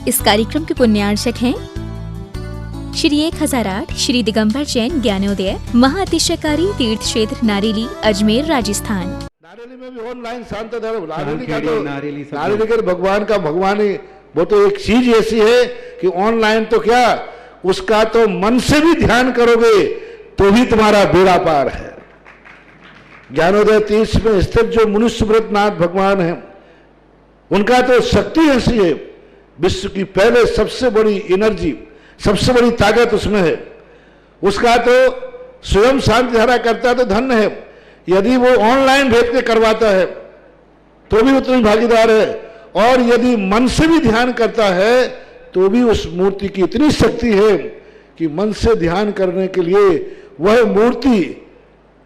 इस कार्यक्रम के पुण्यार्चक हैं श्री 1008 श्री दिगंबर जैन ज्ञानोदय महाअतिशयकारी तीर्थ क्षेत्र नारेली अजमेर राजस्थान। नारेली में भी ऑनलाइन शांत धर्म नारेली का भगवान का भगवान ही वो तो एक चीज ऐसी है कि ऑनलाइन तो क्या उसका तो मन से भी ध्यान करोगे तो भी तुम्हारा बेड़ा पार है। ज्ञानोदय तीर्थ में स्थित जो मुनि सुब्रतनाथ भगवान है उनका तो शक्ति ऐसी है, विश्व की पहले सबसे बड़ी एनर्जी सबसे बड़ी ताकत उसमें है। उसका तो स्वयं शांति धारा करता तो धन्य है, यदि वो ऑनलाइन भेज के करवाता है तो भी उतनी भागीदार है, और यदि मन से भी ध्यान करता है तो भी उस मूर्ति की इतनी शक्ति है कि मन से ध्यान करने के लिए वह मूर्ति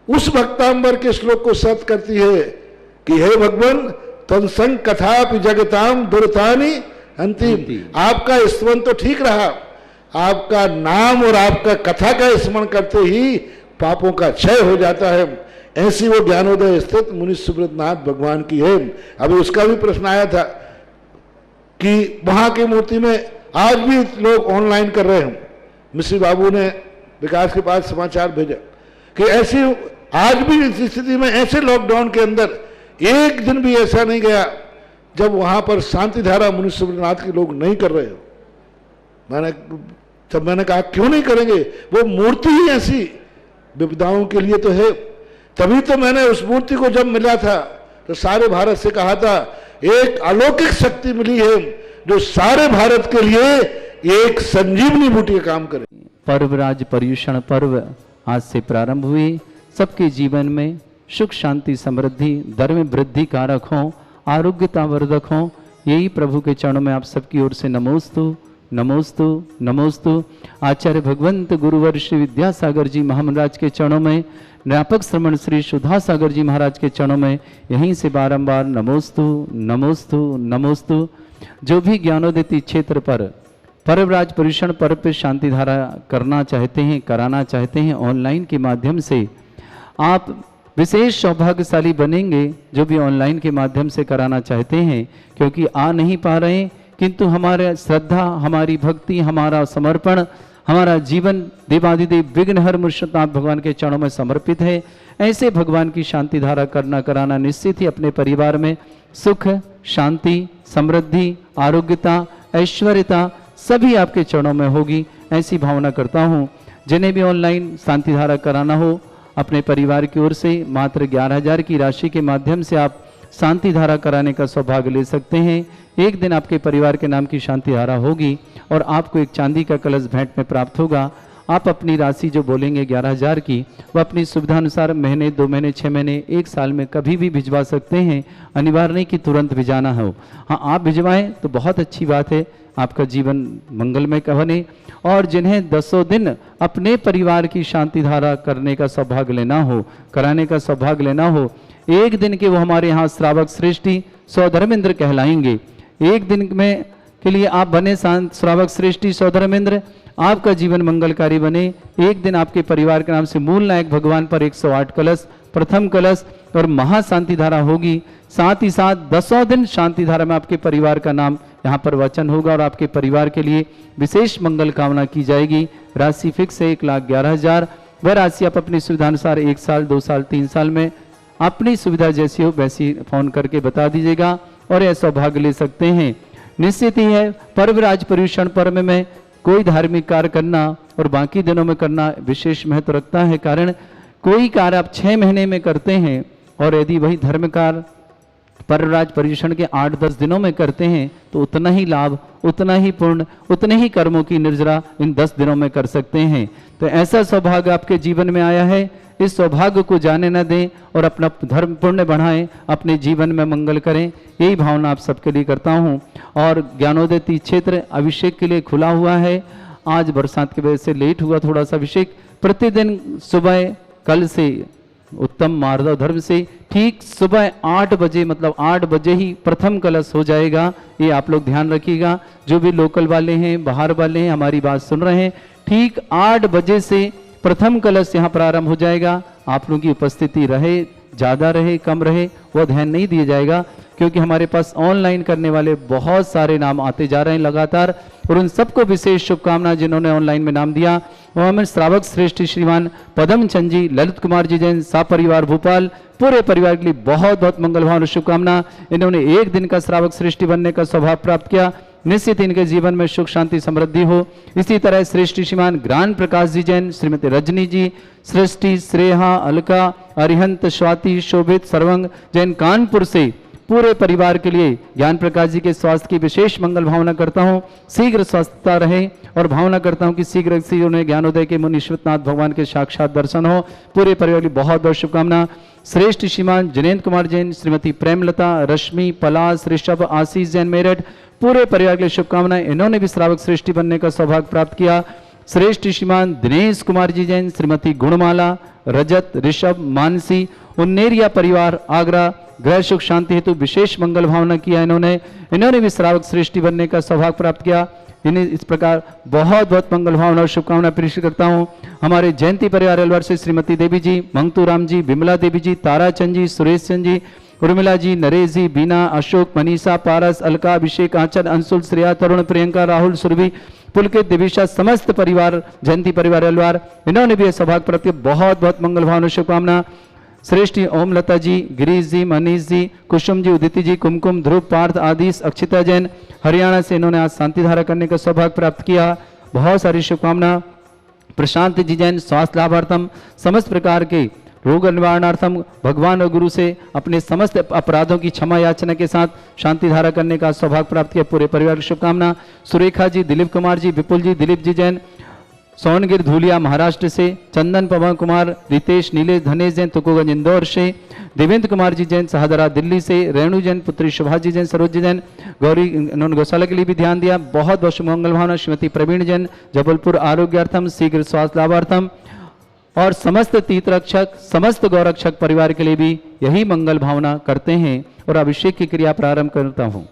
उस भक्तांबर के श्लोक को सत्य करती है कि हे भगवान तत्संग कथापि जगताम दुर्तानि अंतिम। आपका स्मरण तो ठीक रहा, आपका नाम और आपका कथा का स्मरण करते ही पापों का क्षय हो जाता है। ऐसी वो ज्ञानोदय स्थित मुनि सुब्रतनाथ भगवान की है। अभी उसका भी प्रश्न आया था कि वहां की मूर्ति में आज भी लोग ऑनलाइन कर रहे हैं। मिश्री बाबू ने विकास के पास समाचार भेजा कि ऐसी आज भी इस स्थिति में ऐसे लॉकडाउन के अंदर एक दिन भी ऐसा नहीं गया जब वहां पर शांति धारा मुनि सुब्रतनाथ के लोग नहीं कर रहे हो। मैंने कहा क्यों नहीं करेंगे, वो मूर्ति ही ऐसी विपदाओं के लिए तो है। तभी तो मैंने उस मूर्ति को जब मिला था तो सारे भारत से कहा था एक अलौकिक शक्ति मिली है जो सारे भारत के लिए एक संजीवनी बूटी का काम करे। पर्वराज पर्युषण पर्व आज से प्रारंभ हुए। सबके जीवन में सुख शांति समृद्धि धर्म वृद्धि कारक हो, आरोग्यता वर्धक हो, यही प्रभु के चरणों में आप सबकी ओर से नमोस्तु नमोस्तु नमोस्तु। आचार्य भगवंत गुरुवर श्री विद्यासागर जी महाराज के चरणों में, व्यापक श्रमण श्री सुधा सागर जी महाराज के चरणों में यहीं से बारंबार नमोस्तु नमोस्तु नमोस्तु। जो भी ज्ञानोदय क्षेत्र पर पर्वराज पर्युषण पर्व पे शांति धारा करना चाहते हैं, कराना चाहते हैं, ऑनलाइन के माध्यम से आप विशेष सौभाग्यशाली बनेंगे जो भी ऑनलाइन के माध्यम से कराना चाहते हैं, क्योंकि आ नहीं पा रहे किंतु हमारे श्रद्धा हमारी भक्ति हमारा समर्पण हमारा जीवन देवादिदेव विघ्नहर मुर्शिदानाथ भगवान के चरणों में समर्पित है। ऐसे भगवान की शांति धारा करना कराना निश्चित ही अपने परिवार में सुख शांति समृद्धि आरोग्यता ऐश्वर्यता सभी आपके चरणों में होगी, ऐसी भावना करता हूँ। जिन्हें भी ऑनलाइन शांति धारा कराना हो अपने परिवार की ओर से मात्र 11,000 की राशि के माध्यम से आप शांति धारा कराने का सौभाग्य ले सकते हैं। एक दिन आपके परिवार के नाम की शांति धारा होगी और आपको एक चांदी का कलश भेंट में प्राप्त होगा। आप अपनी राशि जो बोलेंगे 11,000 की, वह अपनी सुविधा अनुसार महीने 2 महीने 6 महीने 1 साल में कभी भी भिजवा सकते हैं। अनिवार्य नहीं कि तुरंत भिजवाना हो। हाँ, आप भिजवाएं तो बहुत अच्छी बात है, आपका जीवन मंगलमय बने। और जिन्हें 10 दिन अपने परिवार की शांति धारा करने का सौभाग्य लेना हो, कराने का सौभाग्य लेना हो, एक दिन के वो हमारे यहाँ श्रावक श्रेष्ठी सौधर्मेंद्र कहलाएंगे। एक दिन में के लिए आप बने श्रावक श्रेष्ठी सौधर्मेंद्र, आपका जीवन मंगलकारी बने। एक दिन आपके परिवार के नाम से मूल नायक भगवान पर 108 कलश प्रथम कलश और महाशांति धारा होगी। साथ ही साथ 10 दिन शांति धारा में आपके परिवार का नाम यहाँ पर वचन होगा और आपके परिवार के लिए विशेष मंगल कामना की जाएगी। राशि फिक्स है 1,11,000। वह राशि आप अपनी सुविधा अनुसार 1 साल 2 साल 3 साल में अपनी सुविधा जैसी हो वैसी फोन करके बता दीजिएगा और यह सौभाग्य ले सकते हैं। निश्चित ही है पर्वराज पर्युषण पर्व में कोई धार्मिक कार्य करना और बाकी दिनों में करना विशेष महत्व रखता है। कारण कोई कार्य आप 6 महीने में करते हैं और यदि वही धर्म कार्य पर्वराज पर्युषण के 8-10 दिनों में करते हैं तो उतना ही लाभ उतना ही पुण्य उतने ही कर्मों की निर्जरा इन 10 दिनों में कर सकते हैं। तो ऐसा सौभाग्य आपके जीवन में आया है, इस सौभाग्य को जाने न दें और अपना धर्म पुण्य बढ़ाएं, अपने जीवन में मंगल करें, यही भावना आप सबके लिए करता हूं। और ज्ञानोदय तीर्थ क्षेत्र अभिषेक के लिए खुला हुआ है। आज बरसात की वजह से लेट हुआ थोड़ा सा अभिषेक। प्रतिदिन सुबह कल से उत्तम मार्दव धर्म से ठीक सुबह 8 बजे मतलब 8 बजे ही प्रथम कलश हो जाएगा। ये आप लोग ध्यान रखिएगा। जो भी लोकल वाले हैं बाहर वाले हैं हमारी बात सुन रहे हैं, ठीक 8 बजे से प्रथम कलश यहाँ प्रारंभ हो जाएगा। आप लोगों की उपस्थिति रहे ज़्यादा रहे कम रहे वह ध्यान नहीं दिया जाएगा, क्योंकि हमारे पास ऑनलाइन करने वाले बहुत सारे नाम आते जा रहे हैं लगातार, और उन सबको विशेष शुभकामना जिन्होंने ऑनलाइन में नाम दिया। वो हमें श्रावक श्रेष्ठ श्रीमान पदम चंद जी, ललित कुमार जी जैन, सा परिवार भोपाल, पूरे परिवार के लिए बहुत बहुत मंगल भावना शुभकामना। इन्होंने एक दिन का श्रावक श्रेष्ठी बनने का सौभाग्य प्राप्त किया। निश्चित इनके जीवन में सुख शांति समृद्धि हो। इसी तरह श्रेष्ठी श्रीमान ज्ञान प्रकाश जी जैन, श्रीमती रजनी जी, सृष्टि, श्रेहा, अलका, अरिहंत, स्वाति, शोभित, सर्वंग जैन कानपुर से पूरे परिवार के लिए ज्ञान प्रकाश जी के स्वास्थ्य की विशेष मंगल भावना करता हूँ। शीघ्र स्वस्थता रहे और भावना करता हूँ कि शीघ्र से उन्हें ज्ञानोदय के मुनि ईश्वरनाथ भगवान के साक्षात दर्शन हो। पूरे परिवार की बहुत बहुत शुभकामना। श्रेष्ठ श्रीमान जिनेन्द्र कुमार जैन, श्रीमती प्रेमलता, रश्मि, पलाश, ऋषभ, आशीष जैन मेरठ, पूरे परिवार के लिए शुभकामनाएं। इन्होंने भी श्रावक श्रेष्ठी बनने का सौभाग्य प्राप्त किया। श्रेष्ठ श्रीमान दिनेश कुमार जी जैन, श्रीमती गुणमाला, रजत, ऋषभ, मानसी, उन्नेरिया परिवार आगरा, ग्रह सुख शांति हेतु विशेष मंगल भावना किया। इन्होंने भी श्रावक श्रेष्ठी बनने का सौभाग्य प्राप्त किया। इन्हें इस प्रकार बहुत बहुत मंगल भावना और शुभकामना प्रेषित करता हूँ। हमारे जयंती परिवार अलवर से श्रीमती देवी जी, मंगतू राम जी, विमला देवी जी, ताराचंद जी, सुरेश चंद जी, उर्मिला जी, नरेश जी, बीना, अशोक, मनीषा, पारस, अलका, अभिषेक, आंचल, अंशुल, श्रेया, तरुण, प्रियंका, राहुल, सुरभि, पुलकित, दिविशा, समस्त परिवार जयंती परिवार अलवार, इन्होंने भी सौभाग्य प्राप्त किया। बहुत बहुत मंगल भावना शुभकामना। श्रेष्ठी ओम लता जी, गिरीश जी, मनीष जी, कुसुम जी, उदिति जी, कुमकुम, ध्रुव, पार्थ, आदिश, अक्षिता जैन, हरियाणा से इन्होंने आज शांति धारा करने का सौभाग्य प्राप्त किया। बहुत सारी शुभकामना। प्रशांत जी जैन, स्वास्थ्य लाभार्थम, समस्त प्रकार के रोग निवारणार्थम भगवान और गुरु से अपने समस्त अपराधों की क्षमा याचना के साथ शांति धारा करने का सौभाग्य प्राप्त किया। पूरे परिवार की शुभकामना। सुरेखा जी, दिलीप कुमार जी, विपुल जी, दिलीप जी जैन, सोनगिर धूलिया महाराष्ट्र से, चंदन पवन कुमार, रितेश, नीलेश, धनेश जैन, तुकोगंज इंदौर से, देवेंद्र कुमार जी जैन, सहदरा दिल्ली से, रेणु जैन, पुत्री शोभा जी जैन, सरोज जी जैन, गौरी, इन्होंने गौशाला के लिए भी ध्यान दिया। बहुत बहुत मंगल भावना। श्रीमती प्रवीण जैन, जबलपुर आरोग्यार्थम, शीघ्र स्वास्थ्य लाभार्थम, और समस्त तीर्थरक्षक, समस्त गौरक्षक परिवार के लिए भी यही मंगल भावना करते हैं। और अभिषेक की क्रिया प्रारंभ करता हूँ।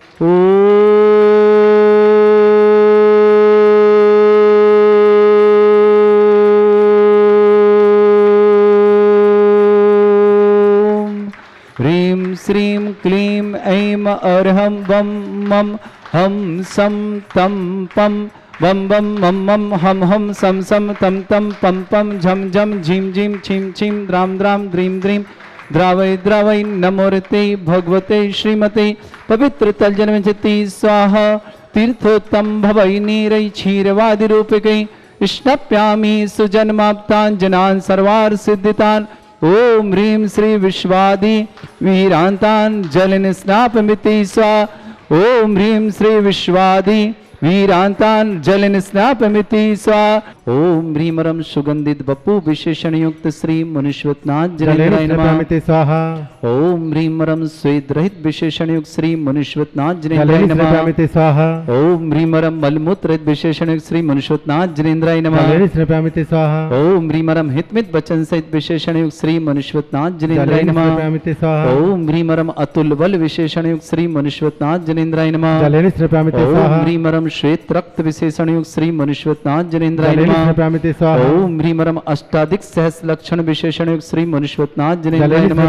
ह्रीं श्रीं क्लीं ऐं अर्हं वं मं हम सं तं पं बम बम मम मम हम हम सम सम तम तम पम पम झम झम झीम झीम छीम छीम द्राम द्राम द्रीम द्रीम द्रावय द्रावय नमोरते भगवते श्रीमते पवित्र तलजनविंशति स्वाहा तीर्थोत्तम भवै नीरै क्षीरवादि रूपकै स्नप्यामि सुजन्माप्तान् जनान् सर्वार्थ सिद्धितान्। ओम ह्रीं श्री विश्वादि वीरांतान् जलन स्नापमिति स्वाहा। ओम ह्रीं श्री विश्वादि वीरांतान जलन स्नापमिति स्वाहा। ओम ह्रीमरम सुगंधित बपु विशेषण युक्त श्री मुनीश्वरनाथ जलेन्द्राय नमः स्वाहा। ओम ह्रीमरम स्वेद रहित विशेषण युक्त श्री मुनीश्वरनाथ जलेन्द्राय नमः स्वाहा। ओम ह्रीमरम मलमूत्र रहित विशेषण युक्त श्री मुनीश्वरनाथ जलेन्द्राय नमः स्वाहा। ओम ह्रीमरम हितमित वचन सहित विशेषण युक्त श्री मुनीश्वरनाथ जलेन्द्राय नमः स्वाहा। ओम ह्रीमरम अतुल बल विशेषण युक्त श्री मुनीश्वरनाथ जलेन्द्राय नमः। ओम ह्रीमरम श्वेत रक्त विशेषण युक्त श्री मुनीश्वरनाथ जलेन्द्राय नमः। ओम ह्रीमरम अष्टाधिक सहस्र लक्षण विशेषण युक्त श्री मुनीश्वरनाथ जलेन्द्राय नमः।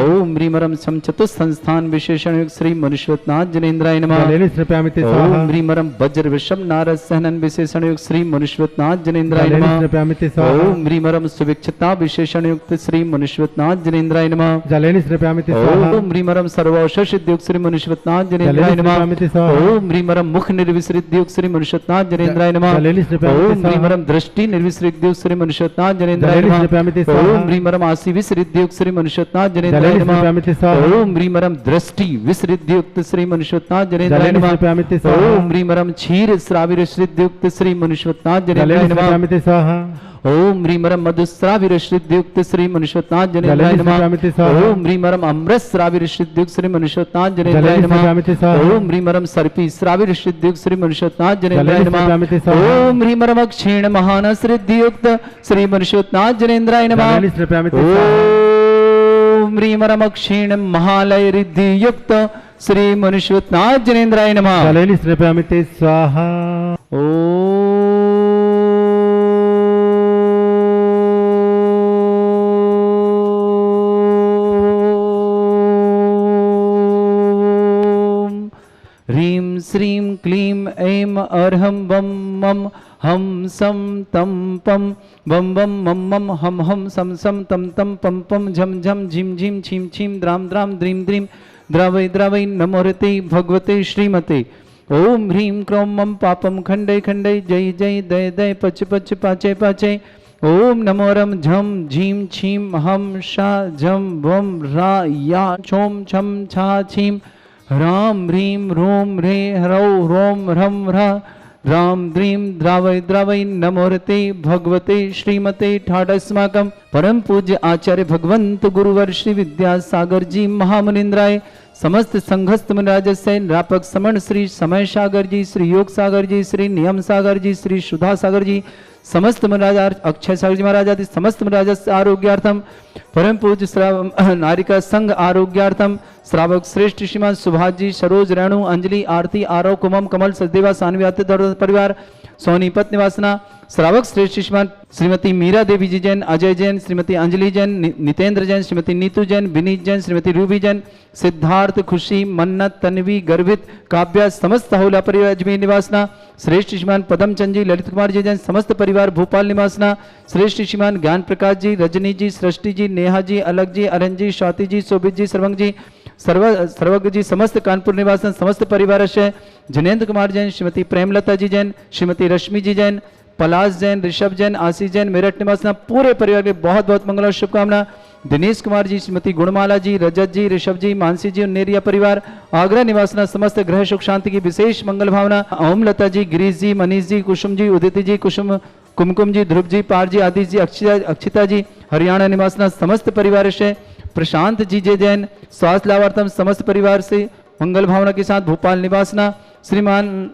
ओम ह्रीमरम समचतुष संस्थान विशेषण युक्त श्री मुनीश्वरनाथ जलेन्द्राय नमः। ओम ह्रीमरम वज्र विषम नारद सहनन विशेषण युक्त श्री मुनीश्वरनाथ जलेन्द्राय नमः। ओम ह्रीमरम सुविक्षता विशेषण युक्त श्री मुनीश्वरनाथ जलेन्द्राय नमः। ओम ह्रीमरम सर्वौषध सिद्धि युक्त श्री मुनीश्वरनाथ जलेन्द्राय नमः। ओम ह्रीमरम मुख निर्विसृत युक्त श्री मुनीश्वरनाथ जलेन्द्राय नमः। ओम ह्रीमरम दृष्टि निर्विसृत युक्त श्री मुनीश्वरनाथ जलेन्द्राय नमः। ओम ह्रीमरम आसी विसृत युक्त श्री मुनीश्वरनाथ जलेन्द्राय नमः। ओम ह्रीमरम दृष्टि विसृत युक्त श्री मुनीश्वरनाथ जलेन्द्राय नमः। ओम ह्रीमरम क्षीर श्राविर युक्त श्री मुनीश्वरनाथ जलेन्द्राय नमः। ओम ह्रीमरम मधुस्राविरश्रित युक्त श्री मुनीश्वरनाथ जलेन्द्राय नमः। ओम ह्रीमरम अमृत श्राविरश्रित युक्त श्री मुनीश्वरनाथ जलेन्द्राय नमः। ओम ह्रीमरम सर्पी श्राविरश्रित युक्त श्री मुनीश्वरनाथ जलेन्द्राय नमः। ओम ह्रीमरम क्षीण महानश्रित युक्त श्री मुनीश्वरनाथ जलेन्द्राय नमः। ओम ह्रीमरम क्षीण महालय रिद्धि युक्त श्री मुनीश्वरनाथ जलेन्द्राय नमः। स्वाहा। श्रीं क्लीं ऐं अर्हं बम मम हम सम तम पम बम बम मम मम हम हम सम सम तम तम पम पम झम झम झिम झिम छीम छीम द्राम द्राम द्रीम द्रीम द्रावै द्रावै नमोरते भगवते श्रीमते ओम ह्रीं क्रों मम पापम खंडे खंडे जय जय दय दय पच पच पाचे पाचे ओम नमो रम झम झीम छीम हम शा झम वम रा या छोम छम छा छीम राम ह्रीं रोम रे ह्रौ रोम रम रा राम द्रीम द्रावै द्रावै नमोरते भगवते श्रीमते ठाडस्माकं परम पूज्य आचार्य भगवंत गुरुवर श्री विद्यासागर जी महामुनिंद्राय समस्त संघस्थ मुनिराजस्य निरापक समण श्री समय सागर जी, श्री योग सागर जी, श्री नियम सागर जी, श्री सुधा सागर जी, समस्त मुनिराजा अक्षय सागर जी महाराज आदि समस्त मुनिराजस्य आरोग्यार्थम परम पूज्य नारिका संघ आरोग्यार्थम श्रावक श्रेष्ठ श्रीमान सुभाष जी, सरोज रेणु अंजलि आरती आरव कुमम कमल सचदेवा सानवी आते परिवार सोनीपत निवासना श्रावक श्रेष्ठ श्रीमान श्रीमती मीरा देवी जी जैन, अजय जैन, श्रीमती अंजलि जैन, नितेंद्र जैन, श्रीमती नीतू जैन, विनीत जैन, श्रीमती रूबी जैन, सिद्धार्थ, खुशी, मन्नत, तन्वी, गर्भित, काव्या समस्त हौला परिवार अजमेर निवासना श्रेष्ठ श्रीमान पदम चंद जी, ललित कुमार जी जैन समस्त परिवार भोपाल निवासना श्रेष्ठ श्रीमान ज्ञान प्रकाश जी, रजनी जी, सृष्टि जी, नेहा जी, अलग जी, अरन जी, स्वाति जी, शोभित जी, सर्वंग जी, सर्वज्ञ जी समस्त कानपुर निवासन समस्त परिवार से जनेन्द्र कुमार जैन, श्रीमती प्रेमलता जी जैन, श्रीमती रश्मि जी जैन, पलाश जैन, ऋषभ जैन, आशीष जैन, मेरठ निवासना पूरे परिवार के बहुत बहुत मंगल और शुभकामना। दिनेश कुमार जी, श्रीमती गुणमाला जी, रजत जी, ऋषभ जी, मानसी जी और नेरिया परिवार आगरा निवासना समस्त ग्रह सुख शांति की विशेष मंगल भावना। ओम लता जी, गिरीश जी, मनीष जी, कुसुम जी, उदिति जी, कुसुम कुमकुम जी, ध्रुव जी, पार जी, आदिश जी, अक्षिता जी हरियाणा निवासना समस्त परिवार से प्रशांत जी जे जैन स्वास्थ्य लाभार्थम समस्त परिवार से मंगल भावना के साथ भोपाल निवासना श्रीमान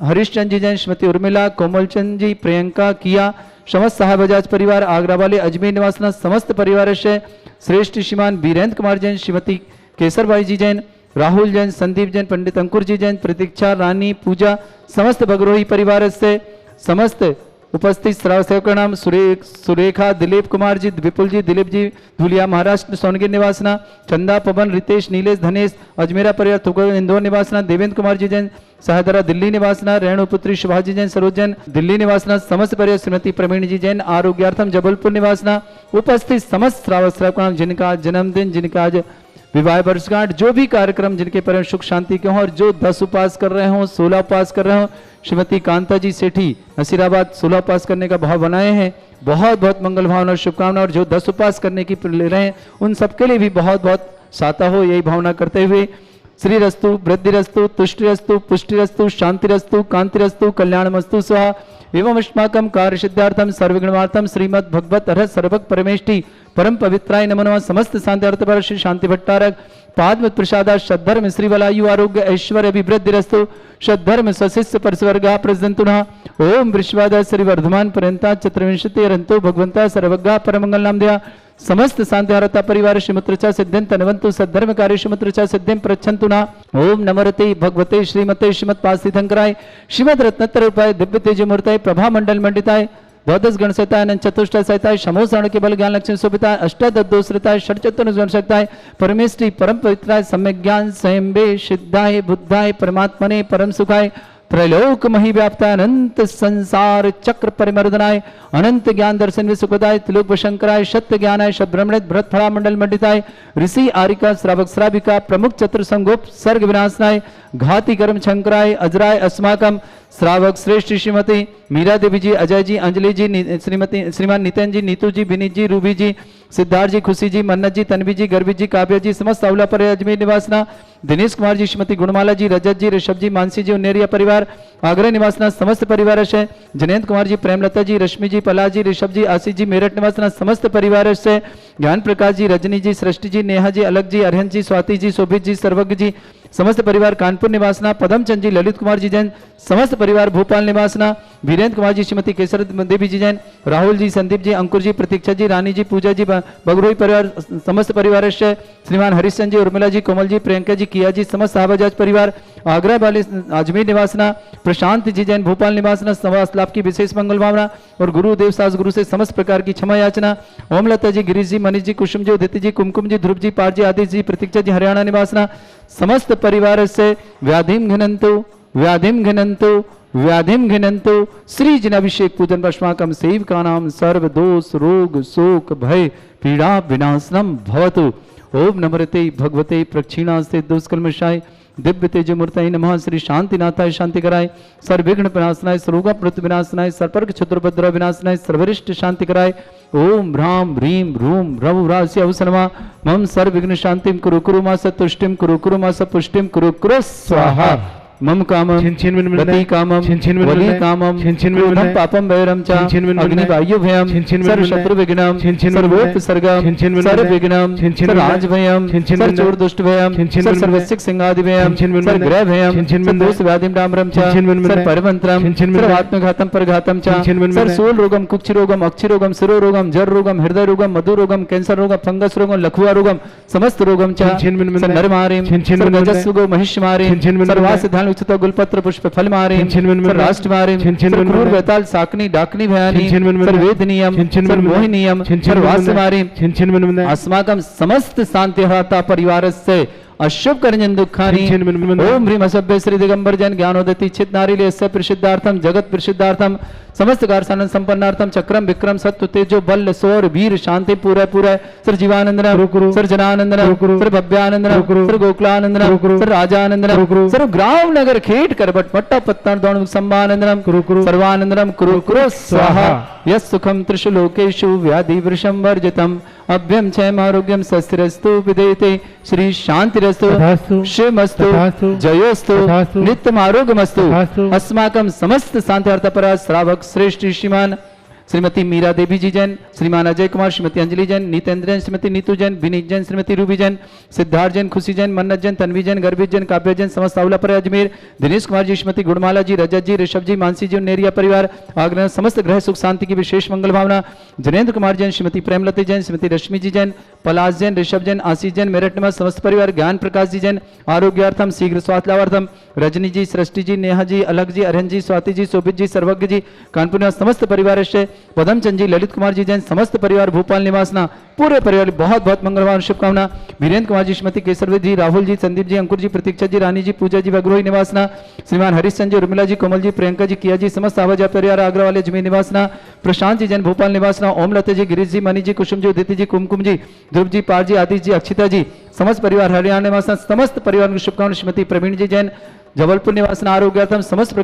हरीशचंद जी जैन, श्रीमती उर्मिला, कोमलचंद जी, प्रियंका, किया समस्त साहब बजाज परिवार आगरा वाले अजमेर निवासना समस्त परिवार से श्रेष्ठ श्रीमान वीरेंद्र कुमार जैन, श्रीमती केसरबाई जी जैन, राहुल जैन, संदीप जैन, पंडित अंकुर जी जैन, प्रतीक्षा, रानी, पूजा समस्त बगरोही परिवार से समस्त उपस्थित श्राव सेवक नाम सुरेखा, दिलीप कुमार जी, विपुल जी, दिलीप जी, धुलिया महाराष्ट्र सोनगिर निवासना, चंदा, पवन, रितेश, नीलेश, धनेश, अजमेरा परिवार तुगर इंदौर निवासना, देवेंद्र कुमार जी जैन सहदरा दिल्ली निवासना, रेणु पुत्री सुभाष जी जैन, सरोज जैन दिल्ली निवासना, समस्त परिवार श्रीमती प्रवीण जी जैन आरोग्यार्थम जबलपुर निवासना, उपस्थित समस्त श्रावक सेवक नाम जिनका जन्मदिन, जिनका आज विवाह वर्षगांठ, जो भी कार्यक्रम जिनके परम सुख शांति के हों और जो 10 उपास कर रहे हों, 16 उपास कर रहे हों, श्रीमती कांता जी सेठी नसीराबाद 16 उपास करने का भाव बनाए हैं, बहुत बहुत मंगल भावना और शुभकामना। और जो 10 उपास करने की ले रहे हैं उन सबके लिए भी बहुत बहुत साता हो, यही भावना करते हुए श्री रस्तु, वृद्धि रस्तु, तुष्टि रस्तु, पुष्टि रस्तु, शांति रस्तु, कांति रस्तु, कल्याणमस्तु स्वाहा एवं अस्माकं कार्य सिद्धार्थम सर्वगुणार्थम श्रीमद् भगवत अर्हत सर्वक परमेष्टि परम पवित्राय नमो नमः। समस्त शांति अर्थ पर श्री शांति भट्टारक पाद्म प्रसादा सद्धर्म श्री वलायु आरोग्य ऐश्वर्य अभिवृद्धि रस्तु सद्धर्म सशिष्य परस्वर्गा प्रजंतुना ओम विश्वादा श्री वर्धमान पर्यंता चतुर्विंशति रंतो भगवंता सर्वज्ञा परमंगल नाम दिया समस्त शांतिहारता परिवार श्रीमत्रचा सिद्धिं तनवंतु सद्धर्म कार्य श्रीमत्रचा सिद्धिं प्रच्छन्तु ना ओम नमरते भगवते श्रीमते श्रीमद पास्थितंकराय श्रीमद रत्नत्र रूपाय दिव्य तेज मूर्ताय प्रभा मंडल मंडिताय द्वादश गण सहिताय अनंत चतुष्ट सहिताय समोसरण के बल ज्ञान लक्ष्मी शोभिताय अष्टादशताय षट्चतुर् गण सहिताय परमेष्टि परम पवित्राय सम्यक ज्ञान स्वयंबे सिद्धाय बुद्धाय परमात्मने परम सुखाय त्रैलोक मही व्याप्ताय अनंत संसार चक्र परिमर्दनाय अनंत ज्ञान दर्शन विसुखदाय त्रिलोक शंकराय सत्य ज्ञानाय शब्रमृत भरत फला मंडल मंडिताय ऋषि आरिका श्रावक श्राविका प्रमुख चतुर संगोप सर्ग विनाशनाय घाती कर्म शंकराय अजराय अस्माकम श्रावक श्रेष्ठ श्रीमती मीरा देवी जी, अजय जी, अंजलि जी, श्रीमती श्रीमान नितिन जी, नीतू जी, विनीत जी, रूबी जी, सिद्धार्थ जी, खुशी जी, मन्नत जी, तन्वी जी, गर्भित जी, काव्या जी, समस्त अवला पर अजमेर निवासना, दिनेश कुमार जी, श्रीमती गुणमाला जी, रजत जी, ऋषभ जी, मानसी जी, उन्नेरिया परिवार आगरा निवासना समस्त परिवार से जनेन्द्र कुमार जी, प्रेमलता जी, रश्मि जी, पलाश जी, ऋषभ जी, आशीष जी, मेरठ निवासना समस्त परिवार से ज्ञान प्रकाश जी, रजनी जी, सृष्टि जी, नेहा जी, अलग जी, अरहन जी, स्वाति जी, शोभित जी, सर्वज्ञ जी, समस्त परिवार कानपुर निवासना, पदम चंद जी, ललित कुमार जी जैन समस्त परिवार भोपाल निवासना, वीरेंद्र कुमार जी, श्रीमती केसर देवी जी जैन, राहुल जी, संदीप जी, अंकुर जी, प्रतीक्षा जी, रानी जी, पूजा जी, बगरोही परिवार समस्त परिवार से श्रीमान हरीशचंद जी, उर्मिला जी, कोमल जी, प्रियंका जी, किया जी, समस्त साहबजाज परिवार आगरा वाले अजमेर निवासना, प्रशांत जी जैन भोपाल निवासना समास लाभ की विशेष मंगल भावना और गुरुदेव सास गुरु से समस्त प्रकार की क्षमा याचना। ओम लता जी, गिरीश जी, मनीष जी, कुसुम जी, उदिति जी, कुमकुम जी, ध्रुव जी, पार जी, आदिश जी, प्रतीक्षा जी, हरियाणा निवासना समस्त परिवार से व्याधिम घिनंतु व्याधिम घिनंतो श्री जनाभिषेक पूजन पश्माकम सेवकानाम सर्व दोष रोग शोक भय पीड़ा विनाशनम भवतु। ओम नमरते भगवते प्रक्षिणास्ते दुष्कर्मशाय दिव्य तेज मूर्तये नमः। श्री शांतिनाथाय शांति कराय, सर्वविघ्न विनाशनाय, सरोगा प्रत विनाशनाय, सर्पर्क चतुर्भद्र विनाशनाय, सर्वरिष्ट शांति कराय। ओम ह्राम ह्रीम रूम रव रास्य अवसरमा मम सर्वविघ्न शांतिम कुरु कुरु मा सतुष्टिम कुरु कुरु मा सपुष्टिम कुरु कुरु स्वाहा। मम कामम गति कामम वली कामम क्रोधम पापम वैरम च अग्नि वायु भयम सर्व शत्रु विघ्नम सर्वोपसर्गम सर्व विघ्नम सर्व राज भयम सर्व चोर दुष्ट भयम सर्व सर्वसिक सिंहादि भयम सर्व ग्रह भयम सर्व दोष व्याधिम डामरम च सर्व परमंत्रम सर्व आत्मघातम परघातम च सर्व सूल रोगम कुक्ष रोगम अक्षि रोगम शिरो रोगम जर रोगम हृदय रोगम मधु रोगम कैंसर रोगम फंगस रोगम लखुआ रोगम समस्त रोगम च सर्व नरमारिम सर्व गजस्सुगो महिष्मारिम सर्वासिद्धान उचित गुलपत्र पुष्प फल मारे राष्ट्र मारे क्रूर बेताल साकनी डाकनी भयानी वेदनीयम मोहिनीयम वास मारे अस्माकं समस्त शांति हरता परिवारस्य अशुभ करजन दुखानी ओम ह्रीम असभ्य श्री दिगंबर जैन ज्ञानोदति चित नारीले प्रसिद्धार्थम जगत प्रसिद्धार्थम समस्त कारसानंद संपन्नार्थम चक्रम विक्रम सत्व तेजो बल सौर वीर शांति पूरा पूरा सर जीवानंदन सर जनानंदन सर भव्यानंदन सर गोकुलानंदन सर राजानंदन सर ग्राम नगर खेट करबट मट्टा पत्ता दौड़ सम्मानंदनम सर्वानंदनम कुरु कुरु स्वाहा। यस सुखम त्रिषु लोकेषु व्याधि वृषम वर्जितम अभ्यम क्षयम आरोग्यम सस्तिरस्तु विदेते श्री शांतिरस्तु शिवमस्तु जयोस्तु नित्यम आरोग्यमस्तु। अस्माकं समस्त शांति अर्थपरा श्रावक श्रेष्ठ श्रीमान श्रीमती मीरा देवी जी जैन, श्रीमान अजय कुमार, श्रीमती अंजलि जैन, नीतेंद्र जैन, श्रीमती नीतू जैन, विनीत जैन, श्रीमती रूबी जैन, सिद्धार्थ जैन, खुशी जैन, मन्नत जैन, तन्वी जैन, गर्भित जैन, काव्य जैन, समस्त आउला पर अजमेर, दिनेश कुमार जी, श्रीमती गुणमाला जी, रजत जी, ऋषभ जी, मानसी जी, नेरिया परिवार आग्रह समस्त ग्रह सुख शांति की विशेष मंगल भावना। जनेन्द्र कुमार जैन, श्रीमती प्रेमलती जैन, श्रीमती रश्मि जी जैन, पलाश जैन, ऋषभ जैन, आशीष जैन, मेरठ निवास समस्त परिवार, ज्ञान प्रकाश जी जैन, आरोग्यार्थम शीघ्र स्वास्थ्य लाभार्थम रजनी जी, सृष्टि जी, नेहा जी, अलग जी, अरहन जी, स्वाति जी, शोभित जी, सर्वज्ञ जी, कानपुर निवास समस्त परिवार से पदमचंद जी, ललित कुमार जी जैन, समस्त परिवार भोपाल निवासना पूरे परिवार बहुत बहुत मंगलवार शुभकामना। वीरेंद्र कुमार जी, श्रीमती केसरवी जी, राहुल जी, संदीप जी, अंकुर जी, प्रतीक्षा जी, रानी जी, पूजा जी, वग्रोही निवासना, श्रीमान हरीश जी, उर्मिला जी, कोमल जी, प्रियंका जी, किया जी, समस्त आवाजा परिवार आगरा वाले जमीन निवासना, प्रशांत जी जैन भोपाल निवासना, ओम लता जी, गिरीश जी, मनी जी, कुसुम जी, उदिति जी, कुमकुम जी, ध्रुव जी, पार जी, आदिश जी, अक्षिता जी, समस्त परिवार हरियाणा निवासना, समस्त परिवार की शुभकामना। श्रीमती प्रवीण जी जैन जबलपुर निवासना आरोग्यार्थम समस्त